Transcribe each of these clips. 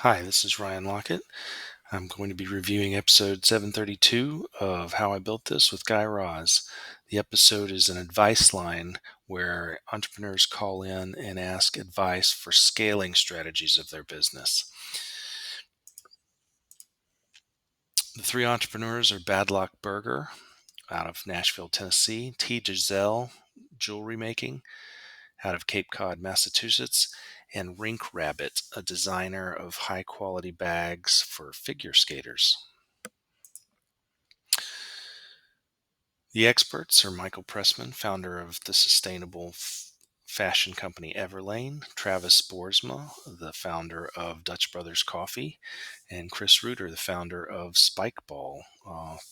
Hi, this is Ryan Lockett. I'm going to be reviewing episode 732 of How I Built This with Guy Raz. The episode is an advice line where entrepreneurs call in and ask advice for scaling strategies of their business. The three entrepreneurs are Bad Luck Burger out of Nashville, Tennessee, T. Giselle Jewelry Making out of Cape Cod, Massachusetts, and Rink Rabbit, a designer of high quality bags for figure skaters. The experts are Michael Pressman, founder of the sustainable fashion company Everlane, Travis Boersma, the founder of Dutch Brothers Coffee, and Chris Reuter, the founder of Spike Ball,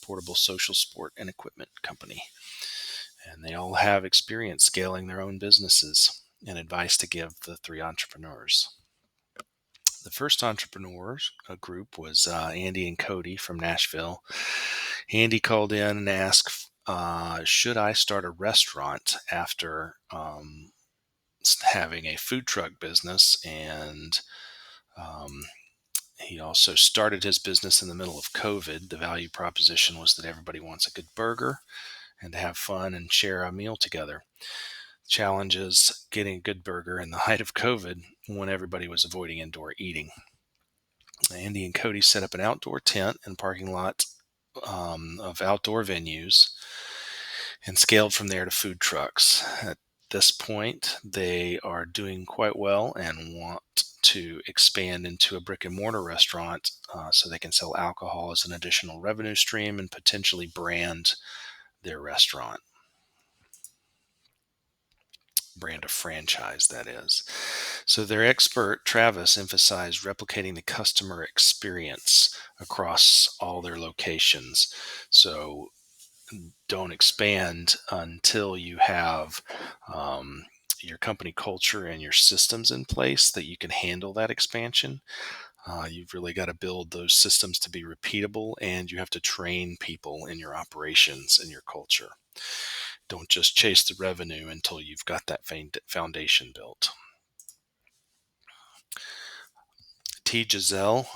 portable social sport and equipment company. And they all have experience scaling their own businesses and advice to give the three entrepreneurs. The first entrepreneurs group was Andy and Cody from Nashville. Andy called in and asked, should I start a restaurant after having a food truck business? And he also started his business in the middle of COVID. The value proposition was that everybody wants a good burger and to have fun and share a meal together. Challenge is getting a good burger in the height of COVID when everybody was avoiding indoor eating. Andy and Cody set up an outdoor tent and parking lot of outdoor venues and scaled from there to food trucks. At this point, they are doing quite well and want to expand into a brick and mortar restaurant so they can sell alcohol as an additional revenue stream and potentially brand their restaurant. Brand a franchise, that is. So their expert, Travis, emphasized replicating the customer experience across all their locations. So don't expand until you have your company culture and your systems in place that you can handle that expansion. You've really got to build those systems to be repeatable, and you have to train people in your operations and your culture. Don't just chase the revenue until you've got that foundation built. T. Giselle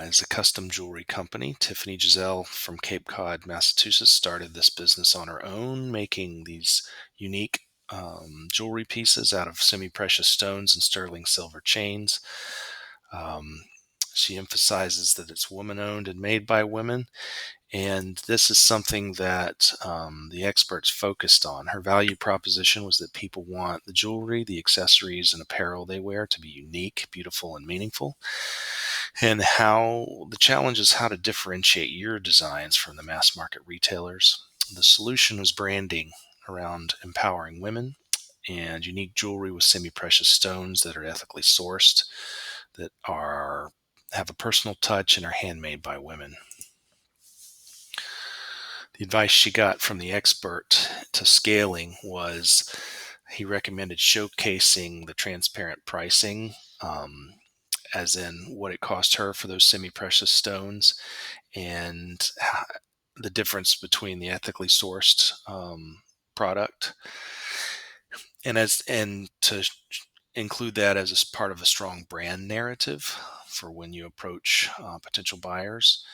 is a custom jewelry company. Tiffany Giselle from Cape Cod, Massachusetts, started this business on her own, making these unique jewelry pieces out of semi-precious stones and sterling silver chains. She emphasizes that it's woman-owned and made by women. And this is something that the experts focused on. Her value proposition was that people want the jewelry, the accessories, and apparel they wear to be unique, beautiful, and meaningful. And how the challenge is how to differentiate your designs from the mass market retailers. The solution was branding around empowering women and unique jewelry with semi-precious stones that are ethically sourced, that have a personal touch and are handmade by women. The advice she got from the expert to scaling was he recommended showcasing the transparent pricing, as in what it cost her for those semi-precious stones and the difference between the ethically sourced product, and to include that as a part of a strong brand narrative for when you approach potential buyers.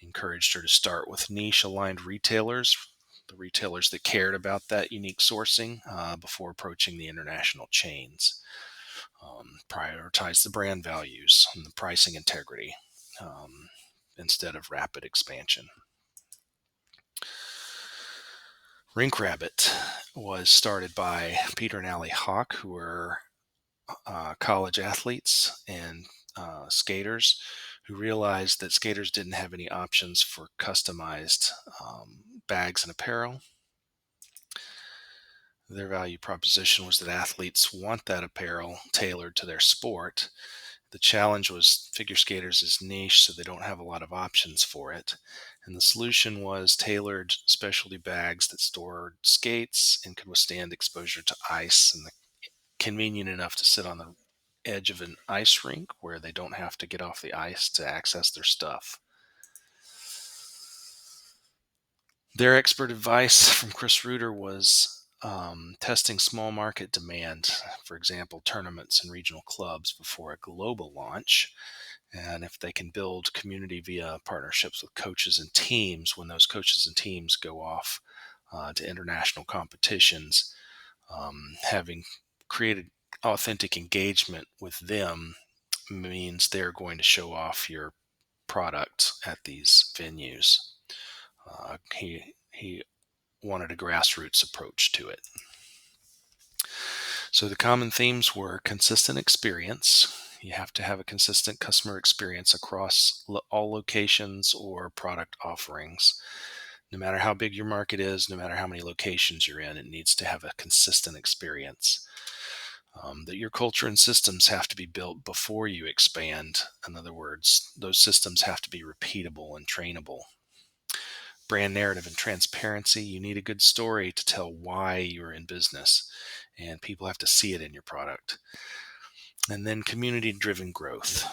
Encouraged her to start with niche aligned retailers, the retailers that cared about that unique sourcing before approaching the international chains. Prioritize the brand values and the pricing integrity instead of rapid expansion. Rink Rabbit was started by Peter and Allie Hawk, who were college athletes and skaters who realized that skaters didn't have any options for customized bags and apparel. Their value proposition was that athletes want that apparel tailored to their sport. The challenge was figure skaters is niche, so they don't have a lot of options for it. And the solution was tailored specialty bags that stored skates and could withstand exposure to ice, and convenient enough to sit on the edge of an ice rink where they don't have to get off the ice to access their stuff. Their expert advice from Chris Reuter was testing small market demand, for example, tournaments and regional clubs before a global launch. And if they can build community via partnerships with coaches and teams, when those coaches and teams go off to international competitions, having created authentic engagement with them means they're going to show off your product at these venues. He wanted a grassroots approach to it. So the common themes were consistent experience. You have to have a consistent customer experience across all locations or product offerings. No matter how big your market is, no matter how many locations you're in, it needs to have a consistent experience. That your culture and systems have to be built before you expand. In other words, those systems have to be repeatable and trainable. Brand narrative and transparency. You need a good story to tell why you're in business, and people have to see it in your product. And then community driven growth.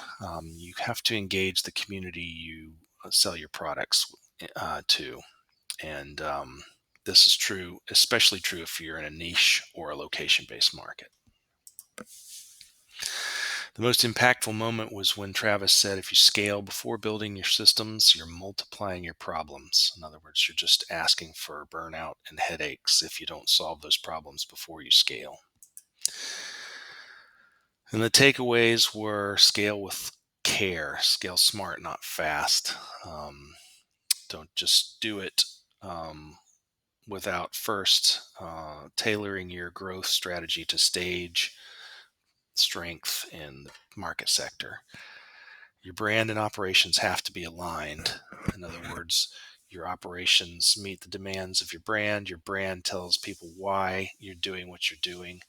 You have to engage the community you sell your products to. And this is true, especially true if you're in a niche or a location based market. The most impactful moment was when Travis said, if you scale before building your systems, you're multiplying your problems. In other words, you're just asking for burnout and headaches if you don't solve those problems before you scale. And the takeaways were scale with care, scale smart, not fast. Don't just do it without first tailoring your growth strategy to stage, strength, and the market sector. Your brand and operations have to be aligned. In other words, your operations meet the demands of your brand tells people why you're doing what you're doing,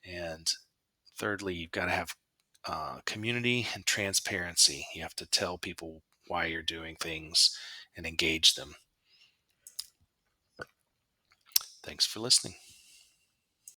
and thirdly, you've got to have community and transparency. You have to tell people why you're doing things and engage them. Thanks for listening.